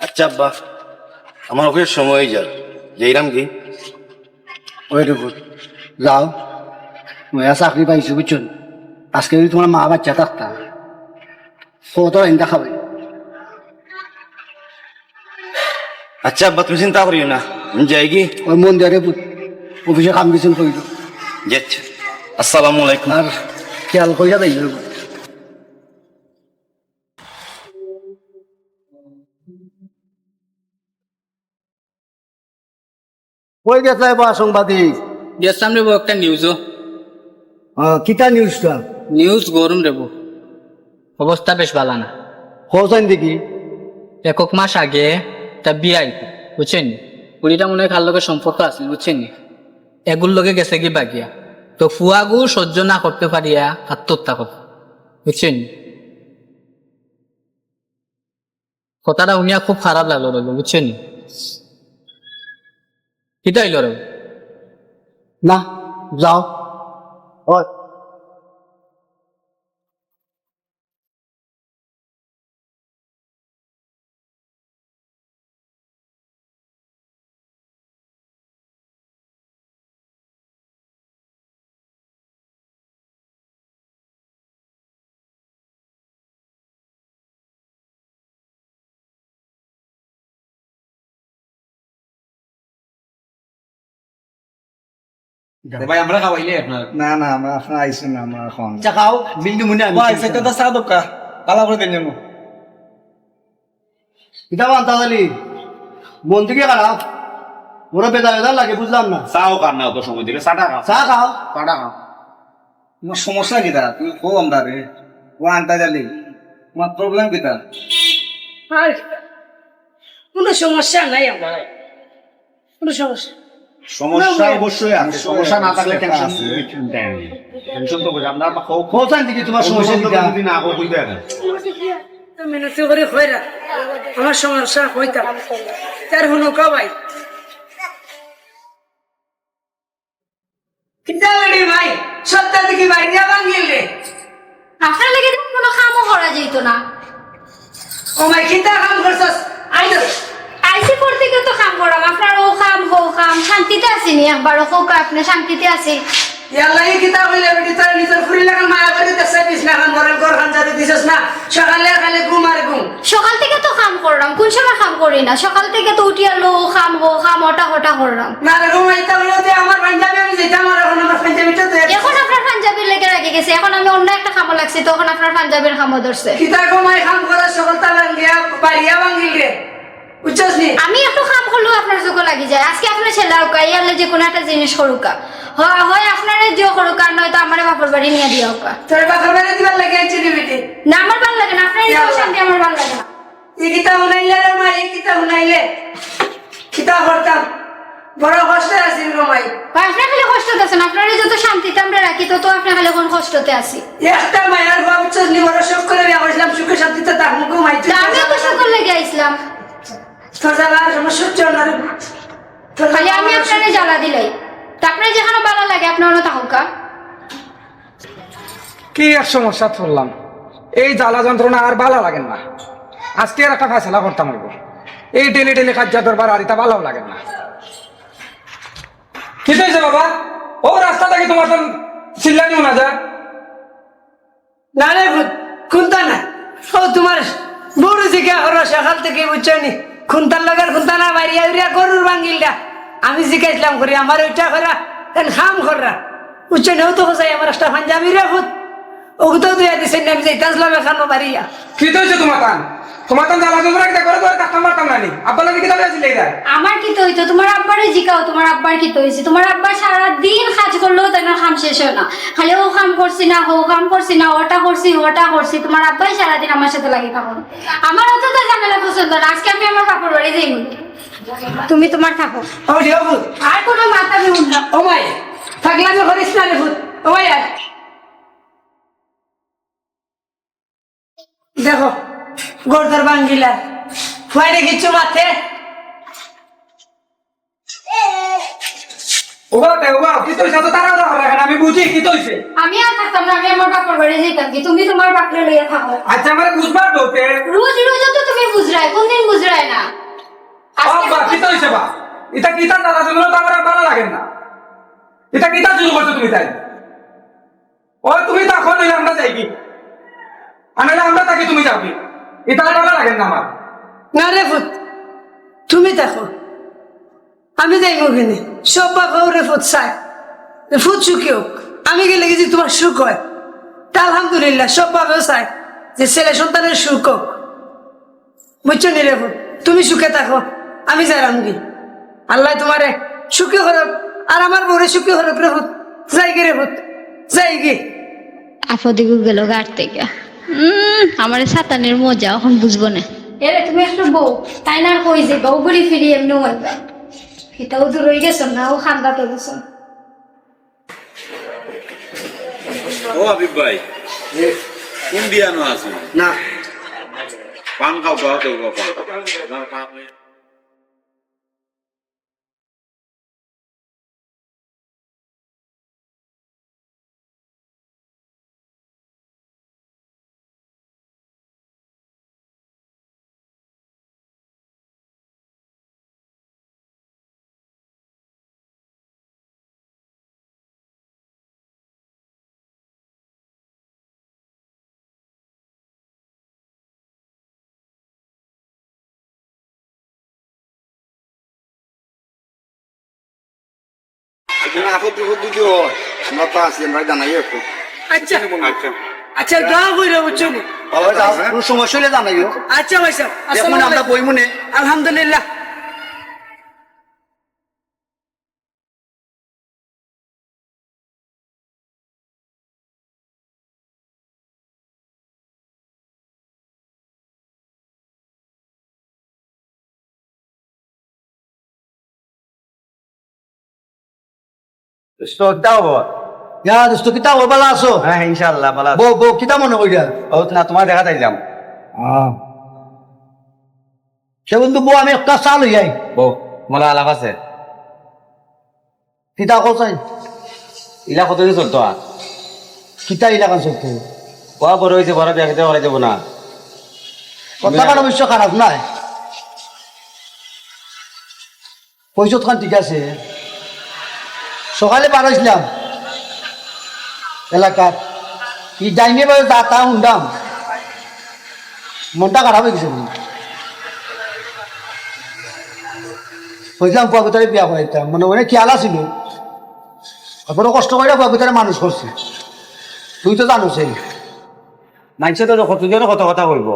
আচ্ছা আব্বা, আমার অফিস সময় যা যাইরাম কি ওই দেখো যাও মেয়া চাকরি পাইছো বুঝছো আজকে যদি তোমার মা বাচ্চা থাকতা কত ইন্দা খাবে। আচ্ছা আব্বা, তুমি চিন্তা করিও না, আমি যাই কি ওই মন্দিরে অফিসে কাম কিছু করিল যাচ্ছি। আসসালামু আলাইকুম। আর খেয়াল করিয়া দেয় কই গেছে বা সাংবাদিক গেছিলাম রেবো একটা নিউজও কিতা নিউজটা নিউজ গরম রেবো অবস্থা বেশ ভালো না। খোঁজাইন দেখি একক মাস আগে তা বিয়াই বুঝছেন কুড়িটা মনে হয় কার লোকের সম্পর্ক আছে বুঝছেন এগুর লোকে গেছে কি বাগিয়া তো ফুয়াগু সহ্য না করতে পারিয়া আত্মহত্যা করতে বুঝছেন। কথাটা উনিয়া খুব খারাপ লাগলো রইল বুঝছেন কিতা হইল রে না যাও হয় ভাই আমরা খাওয়াইলে আপনার না না আমরা আপনার আইসেন না আমরা এখন আচ্ছা খাও, বিলটি মনে আমি ভাই সেটা তো চা দোকা পালা করে দেন যেন কিতা বান্তা দালি মন থেকে খারাপ ওরা বেদা বেদা লাগে বুঝলাম না চাও কার না অত সময় দিলে চাটা খাও। চা খাও চাটা খাও। তোমার সমস্যা কিটা তুমি কো আমরা রে ও আনতা জালি তোমার প্রবলেম কিটা আর কোনো সমস্যা নাই আমার কোনো সমস্যা সমস্যা অবশ্যই আছে, সমস্যা না থাকলে টেনশন টেনশন তো বুঝি আমরা খোঁজাইন দেখি তোমার সমস্যা কিতা যদি না আগো কইতে না মেহনতি করে হইরা আমার সমস্যা হইতাম তার হলো কবাই কিতা বলি ভাই সত্য দেখি ভাই না বাঙ্গিল রে আপনার লেগে তো কোনো কামও করা যেত না। ও মাই কিতা কাম করছস আইলো আইসি করতে গিয়ে তো কাম করাম আপনার ও কাম হো কাম শান্তিতে আসেনি একবারও হোক আপনি শান্তিতে আছে। ইয়াল্লা এই কিতা হইলে বেটি তোর নিজের ফুরি লাগান মায়া করে দেশে বিছনা খান ঘরের ঘর খান জারি দিছস না সকালে খালে ঘুম আর ঘুম সকাল থেকে তো কাম করলাম কোন সময় কাম করি না সকাল থেকে তো উঠিয়া লো কাম হো কাম ওটা হটা করলাম। না রে ঘুম আইতা হইলো যে আমার পাঞ্জাবি আমি যেতাম আর এখন আমার পাঞ্জাবিটা তো এখন আপনার পাঞ্জাবির লেগে রেখে গেছে এখন আমি অন্য একটা কামও লাগছে তখন আপনার পাঞ্জাবির কামও ধরছে। কিতা ঘুমাই খাম করে সকাল তালা গিয়া বাড়িয়া বাঙ্গিল রে বুঝছস নি আমি একটু কাম করলেও আপনার চোখে লাগি যায় আজকে আপনার ছেলে হোক ইয়ারলে যে কোনো একটা জিনিস করুকা হয় আপনার যে করুক আর নয়তো আমার বাপর বাড়ি নিয়ে দিয়া হোক। তোর বাপের বাড়ি দিবার লাগে আইছি রে বেটি না আমার ভালো লাগে না আপনার শান্তি আমার ভালো লাগে না। এই কিতা উনাইলে রে মা এই কিতা উনাইলে কিতা করতাম বড় কষ্ট আছি রে মাই ভাই আপনার খালি কষ্ট দিচ্ছেন আপনার যত শান্তিতে আমরা রাখি তত আপনার খালি কোন কষ্টতে আছি। একটা মায়ের বাপ বুঝছস নি বড় শোক করে বিয়া করছিলাম সুখে শান্তিতে তার মুখ ঘুমাইতে আমিও তো সকল লেগে আইসলাম তোর জ্বালা আমার সহ্য না রে তোর খালি আমি আপনারে জ্বালা দিলাই তা আপনার যেখানে ভালো লাগে আপনার অন্য তাহকা কি এক সমস্যা পড়লাম এই জ্বালা যন্ত্রণা আর ভালো লাগে না আজকে আর একটা ফেসলা করতাম হইব এই ডেলি ডেলি খাদ্য দরবার আর এটা ভালো লাগে না। কি হয়েছে বাবা ও রাস্তা থেকে তোমার তো চিল্লানিও না যা না রে খুনতা না ও তোমার বড় জিজ্ঞা করো সকাল থেকে বুঝছো নি খুনতার লাগার খুনতা না বাড়িয়া উড়িয়া গরুর বাঙ্গিলটা আমি জিজ্ঞাসলাম করি আমার ওইটা করা খাম করা বুঝছো নি ও তো হোসাই আমার একটা পাঞ্জাবি রে খুদ ওকে তো দুয়া দিছেন আমি যাইতাসলাম এখানো বাড়িয়া কি হয়েছে তোমার তান জ্বালা যন্ত্রণা কিটা করে করে কাটতাম মারতাম না নি আব্বা লাগে কি দাঁড়িয়ে ছিলে এটা আমার কি তো হইতো তোমার আব্বারে জিকাও তোমার আব্বার কি তো হয়েছে তোমার আব্বার সারাদিন কাজ করলেও তার কাম শেষ হয় না খালি ও কাম করছি না হো কাম করছি না ওটা করছি তোমার আব্বাই সারাদিন আমার সাথে লাগে থাকো আমার অত তো ঝামেলা পছন্দ না আজকে আমি আমার বাপর বাড়ি যাই তুমি তোমার থাকো ও দিও ভূত আর কোনো মাথা আমি উঠলাম ও মাই থাকলাম করিস না রে ভূত ও মাই দেখো গোরদার বাঙ্গিলা ফুয়াইরে কিচ্ছু মাথে কি তো হইছে তো তারা দেখেন আমি বুঝি কি তো হইছে আমি আর থাকতাম না, আমি আমার বাপের বাড়ি যেতাম কি, তুমি তোমার বাপরে লইয়া থাকো। আচ্ছা আমার বুঝবার দোতে রোজ রোজ তো তুমি বুঝরাই, কোনদিন বুঝরাই না। আজকে বা কি তো হইছে বা এটা কিতা দাদা জন্য তো আমার আর ভালো লাগে না। এটা কিতা শুরু করছো তুমি তাই? ওই তুমি তখন হইলে আমরা যাই কি, আনাইলে আমরা থাকি তুমি যাবি, এটা আর ভালো লাগে না আমার। না রে ফুট, তুমি দেখো আমি যাই মুখে সব বাবা ওরে ফুট চাই, ফুট সুখী হোক, আমি গেলে কি যে তোমার সুখ হয়, তা আলহামদুলিল্লাহ সব বাবাও চাই যে ছেলে সন্তানের সুখ হোক। বুঝছো নি রে ফুট, তুমি সুখে থাকো, আমি যাইলাম কি, আল্লাহ তোমারে সুখী হরক আর আমার বউরে সুখী হরক রে ফুট, যাই গে রে ফুট, যাই গে। আপদে গেল গাড় থেকে আমার সাতানের মজা এখন বুঝবো না। এরে তুমি একটু বউ তাই না, কই যে বউ ঘুরি ফিরি এমনি বলবে, এটাও দূর হয়ে গেছো না, ও খান্দাতে গেছো। ও হাবিব ভাই কোন দিয়ানো আছে না পান খাও খাও তো আমরা তো আছি, আমরা জানাই একটু আচ্ছা আচ্ছা দোয়া কইরা বুঝছো নি? কোনো সমস্যা হলে জানাইও। আচ্ছা ভাই সাহেব, দেখুন আসসালামু আমরা আলাইকুম। বই মনে আলহামদুলিল্লাহ। ইয়া দোস্ত কিতা ও বালা আছো? হ্যাঁ ইনশাআল্লাহ ভালো বউ বউ কিতা মনে কইরা? ও না তোমার দেখা যাইলাম সে বন্ধু বউ আমি একটা চাল হইয়াই বউ মোলা আলাপ আছে কিতা কইছাই ইলা কতদিন চলতো আর কিতা ইলাকা চলতে বড় বড় হয়েছে বড় বিয়া খেতে করাই দেবো না কথা কাটা অবশ্য খারাপ নাই, পয়সা খান ঠিক আছে। সকালে বার হয়েছিলাম এলাকার কি ডাইনে বাজে যা তা শুনলাম, মনটা খারাপ হয়ে গেছে। বুঝলাম পুয়া ভিতরে বিয়া করাইতাম, মনে মনে খেয়াল আছিল, বড় কষ্ট করে পুয়া ভিতরে মানুষ করছে, তুই তো জানো সেই মানুষে তো কতজনও কত কথা কইব,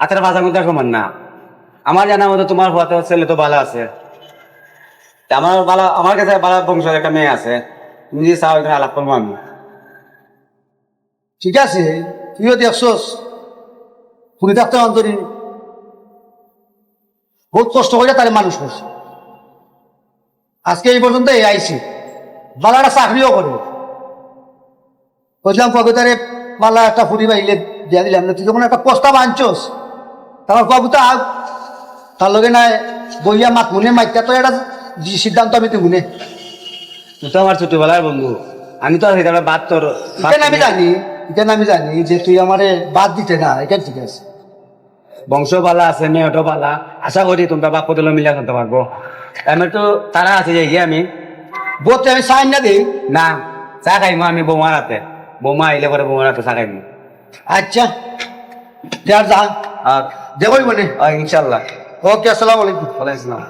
আতের বাজার মধ্যে সমান না। আমার জানা মতো তোমার হওয়াতে ছেলে তো ভালো আছে, তা আমার ভালো, আমার কাছে ভালো বংশের একটা মেয়ে আছে, তুমি যদি চাও এখানে আলাপ করবো আমি। ঠিক আছে, তুইও দেখছস পুরী থাকতে অন্তরি বহুত কষ্ট করে তারে মানুষ করছে, আজকে এই পর্যন্ত এই আইসি বালা একটা চাকরিও করে। বুঝলাম কবিতারে বালা একটা ফুরি বাইলে দিয়া দিলাম না, তুই যখন একটা প্রস্তাব আনছস তারপর কবিতা আগ তার লগে নাই বইয়া মাত মনে মাইতা তো এটা সিদ্ধান্ত আমি তুই মনে তুই তো আমার ছোটবেলার বন্ধু, আমি তো সেটা বাদ তোর এখানে আমি জানি যে তুই আমারে বাদ দিতে না, এটা ঠিক আছে। বংশ পালা আছে, মেয়েটো পালা, আশা করি তোমরা বাপ কদল মিলিয়ে করতে পারবো। আমার তো তারা আছে যে আমি বোধ আমি সাইন না দিই। না চা খাইমো আমি বৌমার হাতে, বৌমা আইলে পরে বৌমার হাতে চা খাইমো। আচ্ছা যার যা আর দেখই মানে ইনশাল্লাহ। ওকে, আসসালামু আলাইকুম। ওয়ালাইকুম আসসালাম।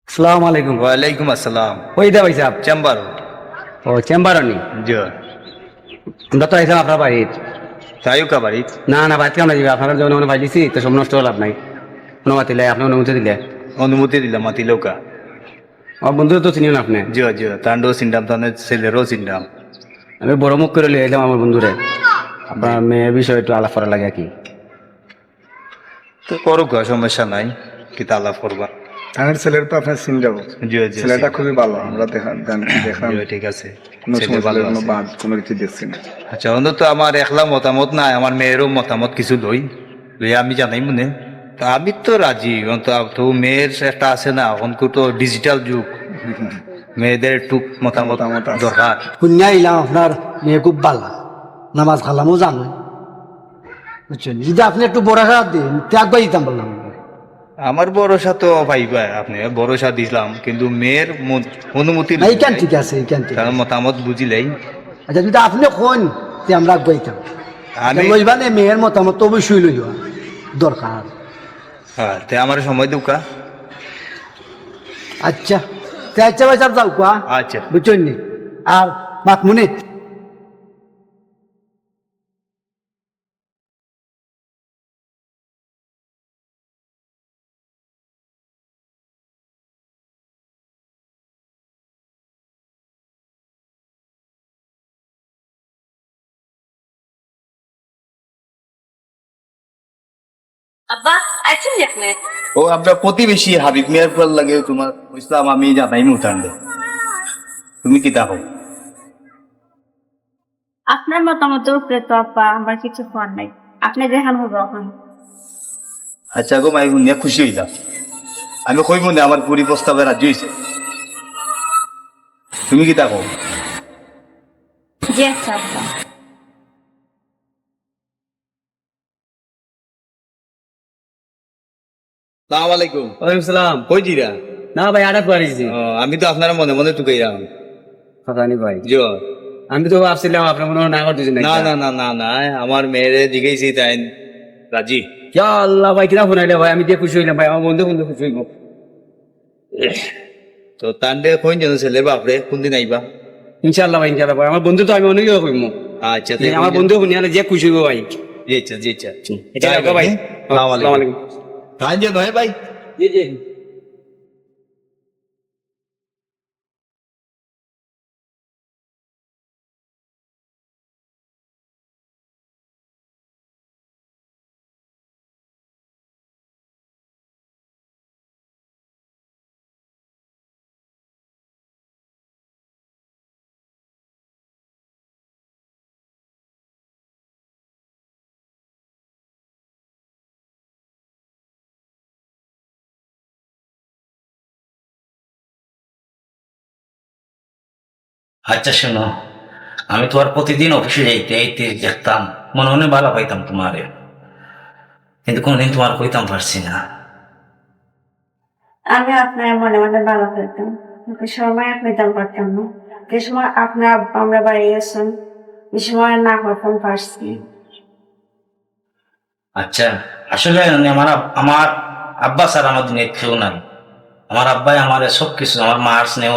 আসসালামু আলাইকুম। ওয়ালাইকুম আসসালাম। ওই দা ভাই সাহেব চেম্বার ও চেম্বার নি জি আমরা তো আইসাম আপনার বাড়ির। তাইকা বাড়ি না না বাড়িতে আমরা যাবি, আপনার যেমন মনে ভাই দিছি তো সব নষ্ট লাভ নাই, অনুমতি দিলে আপনি অনুমতি দিলে অনুমতি দিলাম মাতি লোকা। আমার বন্ধু তো চিনি না আপনি। জি জি তান্ডও চিন্তাম, তাদের ছেলেরও চিন্তাম। আমি বড় মুখ করে লিয়ে এলাম আমার বন্ধুরে, আপনার মেয়ের বিষয়ে একটু আলাপ করা লাগে কি। তো করুক সমস্যা নাই, কিতা আলাপ করবা। আমার ছেলের তো আপনার চিন যাবো, জি জি ছেলেটা খুবই ভালো, আমরা দেখলাম জি, ঠিক আছে। কোনো ছেলে সমস্যা ভালো কোনো আছে। বাদ কোনো কিছু দেখছি না। আচ্ছা, অন্তত আমার একলা মতামত নাই, আমার মেয়েরও মতামত কিছু লই আমি জানাই মনে। তা আমি তো রাজি, তো মেয়ের একটা আছে না, এখন তো ডিজিটাল যুগ, মেয়েদের একটু মতামত মতামত আছে। দরকার। শুনিয়া এলাম আপনার মেয়ে খুব ভালো, নামাজ খালামও জানো, বুঝছেন? যদি আপনি একটু ভরসা দিন ত্যাগ বাই দিতাম বললাম। আমার ভরসা তো ভাইবা, আপনি ভরসা দিলাম, কিন্তু মেয়ের অনুমতি না, এইখান ঠিক আছে, এইখান ঠিক তার আছে। মতামত বুঝিলেই। আচ্ছা, যদি আপনি কোন তে আমরা আগাইতাম, আমি- লইবা নে মেয়ের মতামত তো অবশ্যই লইবা দরকার। হ্যাঁ, তে আমার সময় দুকা। আচ্ছা তে আচ্ছা ভাই সাহেব যাও কোয়া, আচ্ছা। বুঝছেন নি? আর মাতমুনি আব্বা আছেন আপনি? ও আমরা প্রতিবেশী হাবিব মিয়ার ফল লাগে তোমার ইসলাম আমি জানাই মুতান্ডে, তুমি কি দেখো? আপনার মতামতের উপরে তো আব্বা আমার কিছু করার নাই, আপনি দেখান হবে এখন। আচ্ছা গো মাই শুনিয়া খুশি হইলাম, আমি কই মনে আমার পুরি প্রস্তাবে রাজি হয়েছে, তুমি কি দেখো? জি আচ্ছা আব্বা। সালাম আলাইকুম। ওয়ালাইকুম সালাম। কই জিরা? না ভাই আড়াত পারিছি। আমি তো আপনারা মনে মনে টুকাইলাম। কথা নি ভাই, জি আমি তো ভাবছিলাম আপনার মনে হয় না করতেছেন না না না না না, আমার মেয়েরে জিগাইছি তাই রাজি। ইয়া আল্লাহ ভাই, কিনা ফোনাইলে ভাই, আমি দিয়ে খুশি হইলাম ভাই, আমার বন্ধু খুশি হইব। তো তান্ডে কইন যেন ছেলের বাপরে কোনদিন আইবা? ইনশাআল্লাহ ভাই, ইনশাআল্লাহ ভাই, আমার বন্ধু তো আমি অনেক কইব। আচ্ছা আমার বন্ধু শুনিয়ালে যে খুশি হইব ভাই। জি আচ্ছা জি আচ্ছা। এটা রাখো ভাই। আসসালামু আসসালামু আলাইকুম। তাই যে নয় ভাই। জি জি। আচ্ছা শোনো, আমি তোমার প্রতিদিন অফিসে যাইতে যাইতে দেখতাম, মনে মনে ভালো পাইতাম তোমারে, কিন্তু কোনোদিন তোমার কইতাম পারছি না। আমি আপনার মনে মনে ভালো পেতাম, কিন্তু সময় পেতাম পারতাম না। যে সময় আপনার আব্বা আমরা বাড়ি গেছেন, এই সময় না করতাম পারছি। আচ্ছা, আসলে আমার আব্বা স্যার আমার দুনিয়া কেউ নাই। আমার আব্বাই আমার সব কিছু, আমার মার স্নেহ,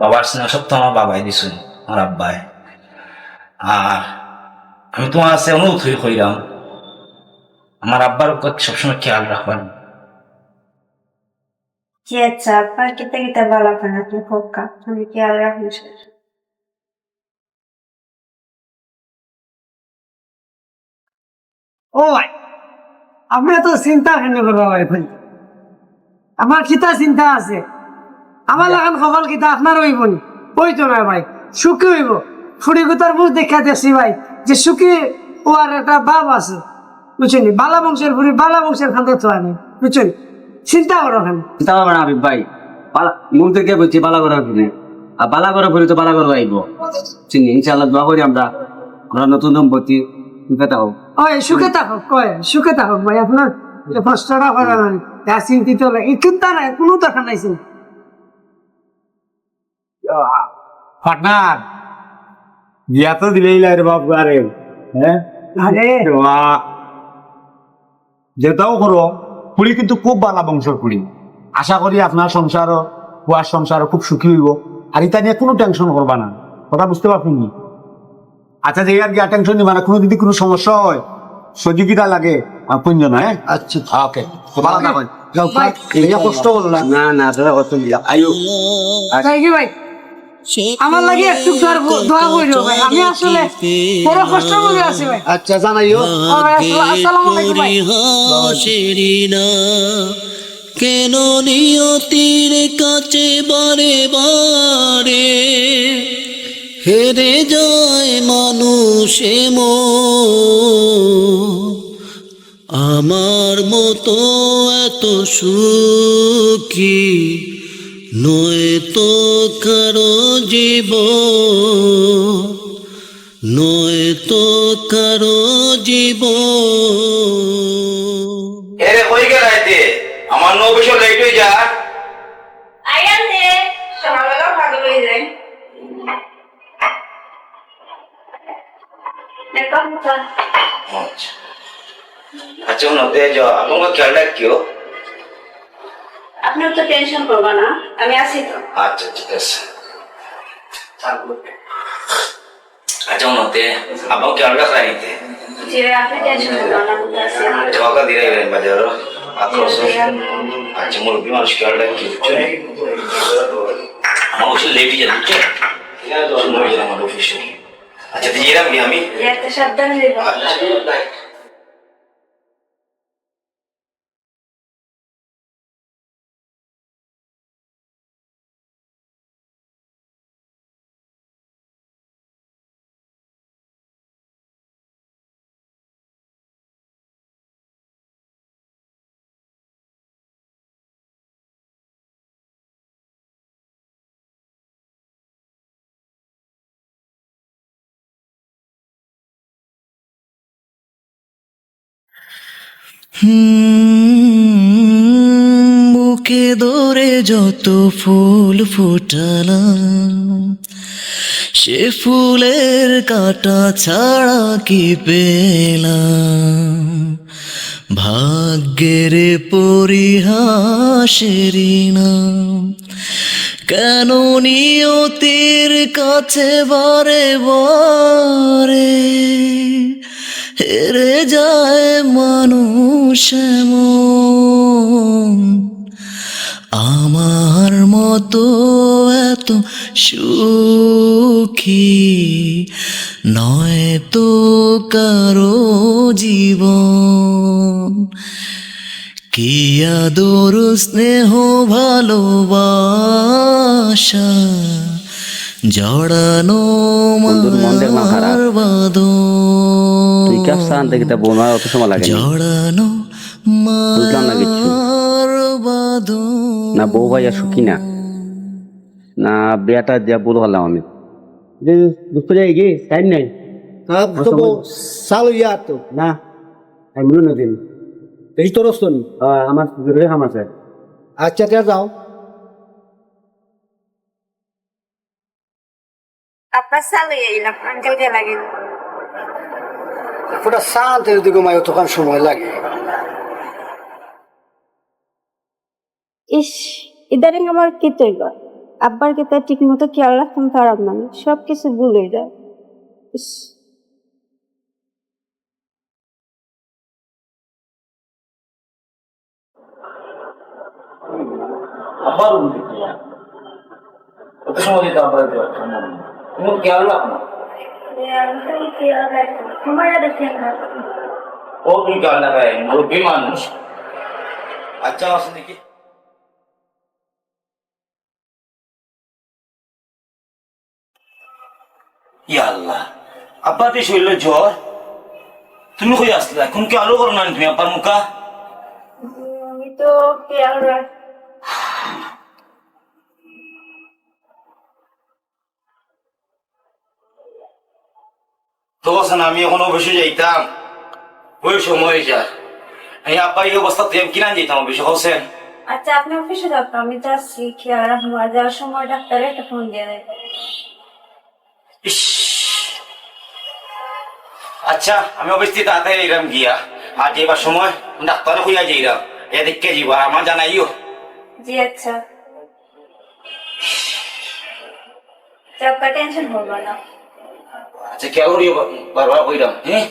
বাবার স্নেহ সব তো আমার বাবাই দিছিল, আমার আব্বাই। আর আমি তোমার কাছে অনুরোধ হয়ে কইলাম, আমার আব্বার উপর সবসময় খেয়াল রাখবেন। জি আচ্ছা আব্বা, কিতা কিতা ভালো পান আপনি খোকা, আমি খেয়াল রাখুন স্যার। ও ভাই, আপনি তো চিন্তা কেন করবা ভাই? ভাই আমার কিতা চিন্তা আছে, আমার লাগান সকাল কিতা আপনার হইব নি? হইতো না ভাই, সুখী হইব। ফুড়ি গুতার মুখ দেখা দেখছি ভাই, যে সুখী হওয়ার একটা ভাব আছে, বুঝছেন? বালা বংশের ফুড়ি বালা বংশের খান্তে তো আমি, বুঝছেন? চিন্তা করো কেন? চিন্তা করবে না হাবিব ভাই, মুখ থেকে বলছি বালা করার ফিরে, আর বালা করার ফিরে তো বালা করবো আইব। চিনি ইনশাআল্লাহ দোয়া করি আমরা নতুন দম্পতি সুখে থাকো। ওই সুখে থাকুক, কয় সুখে থাকুক ভাই, আপনার এই কষ্টটা করা নাই, চিন্তিত হলে এই চিন্তা নাই, কোনো দরকার নাই চিন্তা। পার্টনার বিয়া তো দিলেই রে বাপ আরে, হ্যাঁ আরে যেটাও করো, পুরি কিন্তু খুব বালা বংশের পুরি। আশা করি আপনার সংসারও বুয়ার সংসারও খুব সুখী হইব, আর এটা নিয়ে কোনো টেনশন করবা না, কথা বুঝতে পারবেন? আচ্ছা যে আর কি টেনশন নিবা না, কোনো যদি কোনো সমস্যা হয় সহযোগিতা লাগে কোনজন, হ্যাঁ? আচ্ছা ওকে, ভালো থাকুন। যাও, এই কষ্ট হলো না। না না দাদা কত আয়ু তাই কি ভাই, আমার লাগে একটু দোয়া কইরো ভাই, আমি আসলে বড় কষ্টের মধ্যে আছি ভাই। আচ্ছা জানাইও। আসসালামু আলাইকুম ভাই। কেন নিয়তির কাছে বারে বারে হেরে যায় মানুষে আমার মতো এত সুখী নয় তো কারো জীবন, নয় তো কারো জীবন। এরে কই গেলাইতে আমার 9 বছর লেট হয়ে যা। আইয়ান দে সকালবেলা পাগল হয়ে যায়। দেখো মুখা আচ্ছা আচ্ছা নতে যা আমাকে খেয়াল রাখিও। আপনি তো টেনশন করবা না, আমি আছি তো। আচ্ছা ঠিক আছে। আচ্ছা নতে আমাকে খেয়াল রাখা নিতে জি আপনি টেনশন করবা না, আমি আছি। জবাকা দিলে বাজার আত্মস। আচ্ছা মুরব্বী মানুষ খেয়াল রাখি আমার ওষুধ লেট হয়ে যাচ্ছে আমার অফিসে। আচ্ছা তুই এরাম কি আমি একটা সাবধানে দেবো। বুকে ধরে যত ফুল ফুটালাম সে ফুলের কাটা ছাড়া কি পেলাম, ভাগ্যের পরিহাসেরই নাম। কেন নিয়তির কাছে বারে বারে হেরে যায় মানুষ এমন, আমার মতো এত সুখী নয় তো কারো জীবন। কি আদর স্নেহ ভালোবাসা জড়ানো মার বাঁধন, অত সময় লাগে জড়ানো মার বাঁধন। না বউ ভাইয়া সুখী না, না বিয়াটা দিয়া বল হলাম আমি বুঝতে যাই গে টাইম নাই চালু ইয়া তো না আমি মিলু না দিন এই তো রস্তন। আমার জরুরি কাম আছে। আচ্ছা তে যাও। আপনার চালু এলাম আঙ্কেল কে লাগে পুরা শান্তি যদি ঘুমায় তখন সময় লাগে। ইস ইদারিং আমার কি তৈল আব্বার কে তার ঠিক মতো খেয়াল রাখতাম খারাপ মানে সব কিছু ভুলে যায়। ইস আবার কত সময় দিতে আবার তুমি খেয়াল রাখো ও তুমি খেয়াল রাখাই মুরব্বী মানুষ। আচ্ছা আসে দেখি ইয়া আল্লাহ আব্বার তো শরীরে জ্বর, তুমি কই আসলা এখন কি আলো করো না তুমি আব্বার মুখা? আমি তো খেয়াল রাখ তো বলছেন আমি এখন অবশ্যই যাইতাম ওই সময় যা এই আব্বা এই অবস্থা তুই কিনা যেতাম অবশ্য হোসেন। আচ্ছা আপনি অফিসে যাবো আমি যাচ্ছি খেয়াল রাখবো আর যাওয়ার সময় ডাক্তারে একটা ফোন দিয়ে দেবে। ইস আচ্ছা আমি অবশ্যই তাড়াতাড়ি এলাম গিয়া আর যেবার সময় ডাক্তারে হইয়া যাইলাম এ দেখে যাইব আর আমার জানাইও। জি আচ্ছা টেনশন করবো না। আচ্ছা খেয়াল করিও বারবার কইলাম হ্যাঁ।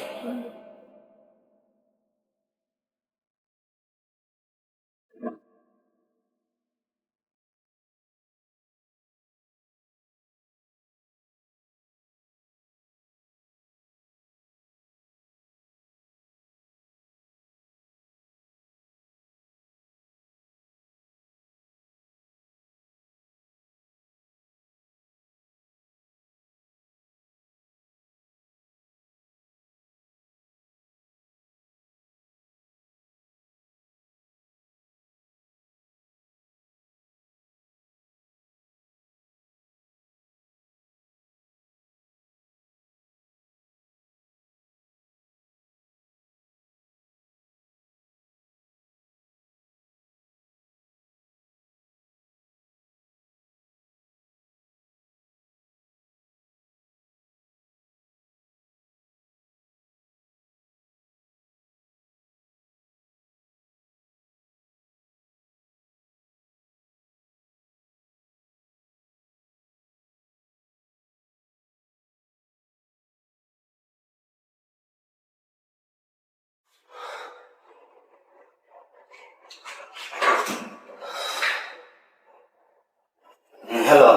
হ্যালো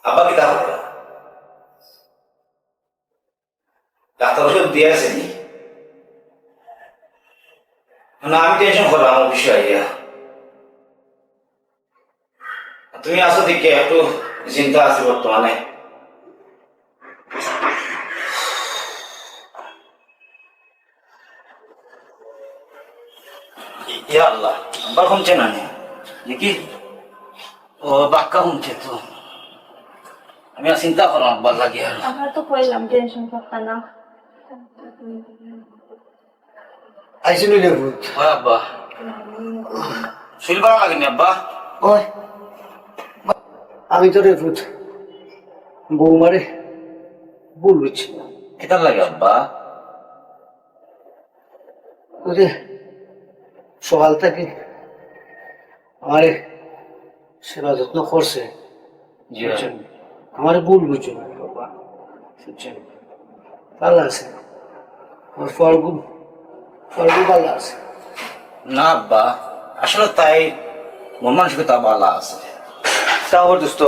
আব্বা কি তাহলে ডাক্তার ওষুধ দিয়ে আসেনি না আমি টেনশন করলাম আমার বিষয় ইয়া তুমি আসো দিকে একটু চিন্তা আছে বর্তমানে ইয়া আল্লাহ আব্বার শুনছে না নাকি ও বাক্কা শুনছে তো আমি আর চিন্তা করলাম আব্বার লাগে আর আমরা তো কইলাম টেনশন করতে না। আইসিনু রে ভূত ওই আব্বা শরীর ভালো লাগেনি আব্বা ওই আমি তো রে ভূত বৌমারে বলছি কেতার লাগে আব্বা ওই যে সকাল থেকে আমারে সেবা যত্ন করছে জি আমারে ভুল বুঝছো না বাবা বুঝছেন ভালো আছে আমার ফলগু ভালো আছে না আব্বা আসলে তাই মন মানসিকতা ভালো আছে তা ওর দোস্ত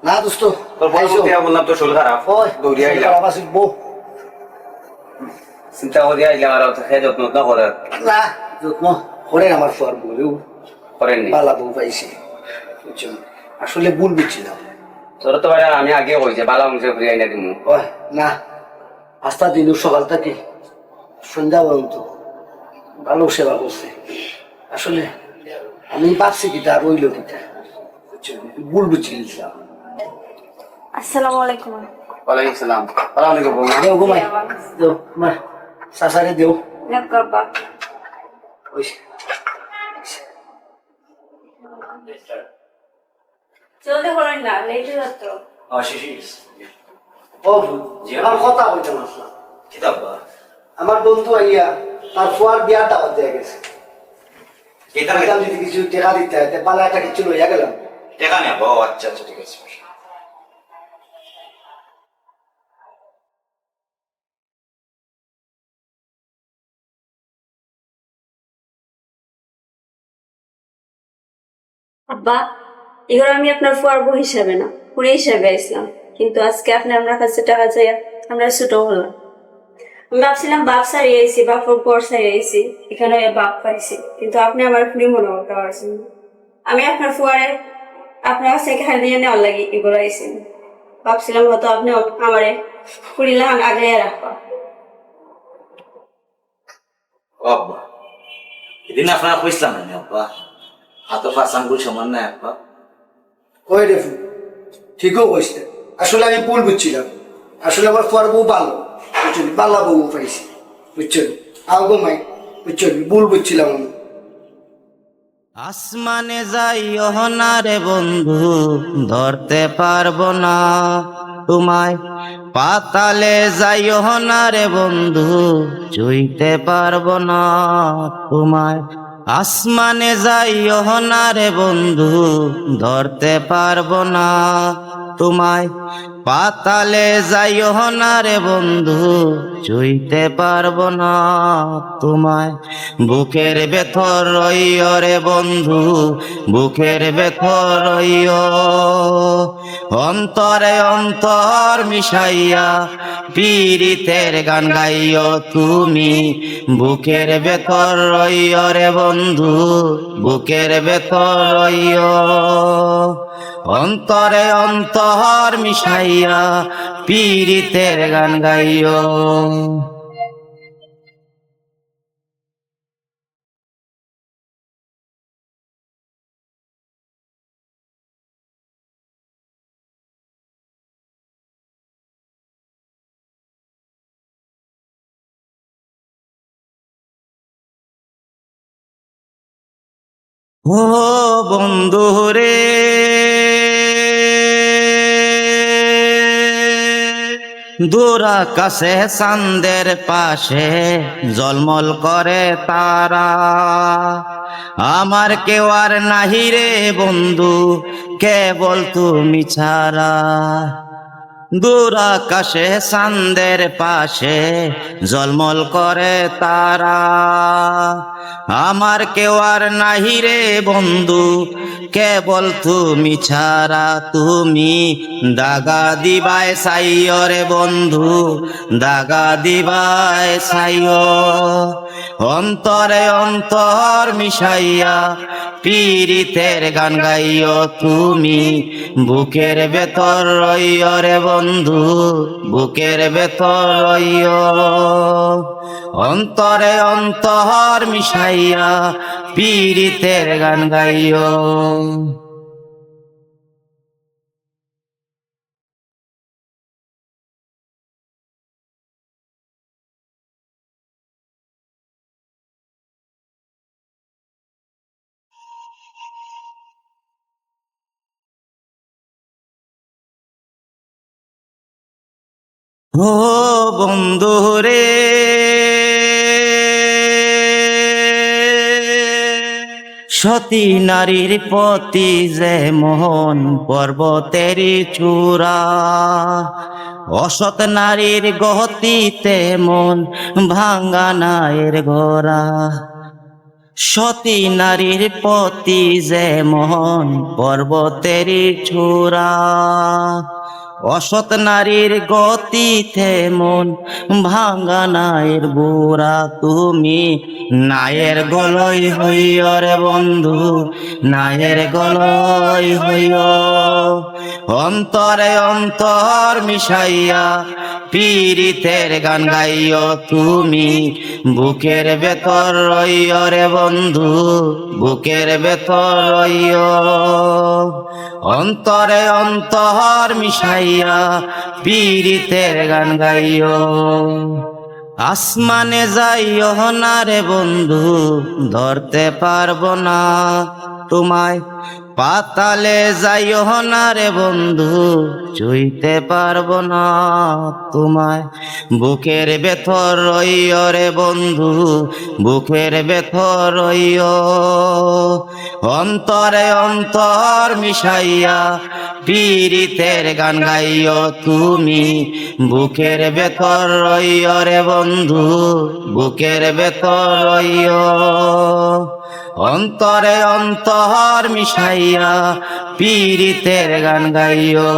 না দোস্ত তোর বড় বললাম তো শরীর খারাপ ওই দৌড়িয়ে আইলাম খারাপ আছে বউ চিন্তা করে আইলাম আর খেয়ে যত্ন না করার না যত্ন করেন আমার ফল বলেও করেননি পালা বউ পাইছি বুঝছেন আসলে ভুল বুঝছিলাম তোর তো ভাই আমি আগে কইছে বালা অংশ ফ্রি আইনা দিমু ওই না আস্তা দিন সকাল থেকে সন্ধ্যা পর্যন্ত ভালো সেবা করছে আসলে আমি ভাবছি কিটা রইল কিটা ভুল বুঝছিলাম আসসালামু আলাইকুম। ওয়ালাইকুম সালাম ওয়ালাইকুম বৌমা দেও ঘুমাই দেও তোমার শাসারে দেও নেক বাবা ওই জলদি করেন না, লেট হয়ে যাচ্ছে। শিশির ও আমার কথা বলতে আসলাম কিতা আব্বা আমার বন্ধু আইয়া তার ফুয়ার বিয়াটা হতে গেছে কেতা আমি যদি কিছু টাকা দিতে হয় পালা একটা কিছু লইয়া গেলাম টেকা নে আব্বা ও আচ্ছা আচ্ছা ঠিক আছে আব্বা, এগুলো আমি আপনার ফুয়ার বউ হিসাবে না, পুরে হিসাবে আসলাম, কিন্তু আজকে আপনি আমার কাছে টাকা চাই আমরা ছোট হলাম। আমি ভাবছিলাম বাপ সারিয়ে আইসি, বাপর পর সারিয়ে আইসি, এখানে বাপ পাইছি, কিন্তু আপনি আমার ফুরি মনে করতে পারছেন। আমি আপনার ফুয়ারে আপনার কাছে খালি দিয়ে নেওয়ার লাগে এগুলো আইসি, ভাবছিলাম হয়তো আপনি আমারে ফুরিলাম আগে রাখবা। ও আব্বা এদিন আপনারা কইছিলাম না আব্বা হাত পাঁচ আঙ্গুল সমান না আব্বা ওই রে ফুল ঠিকও কইছে আসলে আমি ভুল বুঝছিলাম আসলে আমার ফুয়ার বউ ভালো বুঝছেন পাল্লা বউ পাইছি বুঝছেন আও ঘুমাই বুঝছেন ভুল বুঝছিলাম আমি আসমানে যাইও না রে বন্ধু ধরতে পারবো না তোমায় পাতালে যাইও না রে বন্ধু চুইতে পারবো না তোমায় আসমানে যাইও না রে বন্ধু ধরতে পারবো না তোমায় পাতালে যাইও না রে বন্ধু চুইতে পারবো না তোমায় বুকের ভেতর রইও রে বন্ধু বুকের ভেতর রইও অন্তরে অন্তর মিশাইয়া পীড়িতের গান গাইও তুমি বুকের ভেতর রইও রে বন্ধু বুকের ভেতর রইও অন্তরে অন্তর মিশাইয়া পীড়িতের গান গাইও ও বন্ধু রে দূর আকাশে চাঁদের পাশে জলমল করে তারা আমার কেউ আর নাহি রে বন্ধু কেবল তুমি ছাড়া দূর আকাশে চাঁদের পাশে জলমল করে তারা, আমার কেউ আর নাহি রে বন্ধু, কেবল তুমি ছাড়া। তুমি দাগা দিবায় সাইয় রে বন্ধু, দাগা দিবায় সাইয়। অন্তরে অন্তর মিশাইয়া পীড়িতের গান গাইও তুমি, বুকের ভেতর রইয় রে বন্ধু, বুকের ভেতর রইয়। অন্তরে অন্তর মিশাইয়া পীড়িতের গান গাইও। ও বন্ধু রে, সতী নারীর প্রতি যেমন পর্বতেরই চূড়া, অসৎ নারীর গতি তেমন ভাঙ্গা নায়ের গোরা। সতী নারীর প্রতি যেমন পর্বতেরই চূড়া, অসৎ নারীর গতি তেমন ভাঙ্গা নায়ের গোড়া। তুমি নায়ের গলই হইয় রে বন্ধু, নায়ের গলই হইয়। অন্তরে অন্তর মিশাইয়া পীড়িতের গান গাইও তুমি, বুকের ভেতর রইয় রে বন্ধু, বুকের ভেতর রইয়। অন্তরে অন্তর মিশাইয়া পীড়িতের গান গাইও। আসমানে যাইও না রে বন্ধু, ধরতে পারবো না তোমায়। পাতালে যাইও না রে বন্ধু, ছুঁইতে পারবো না তোমায়। বুকের ভেতর রইয় রে বন্ধু, বুকের ভেতর রইয়। অন্তরে অন্তর মিশাইয়া পীড়িতের গান গাইও তুমি, বুকের ভেতর রইয় রে বন্ধু, বুকের ভেতর রইয়। অন্তরে অন্তর মিশাইয়া পীড়িতের গান গাইও।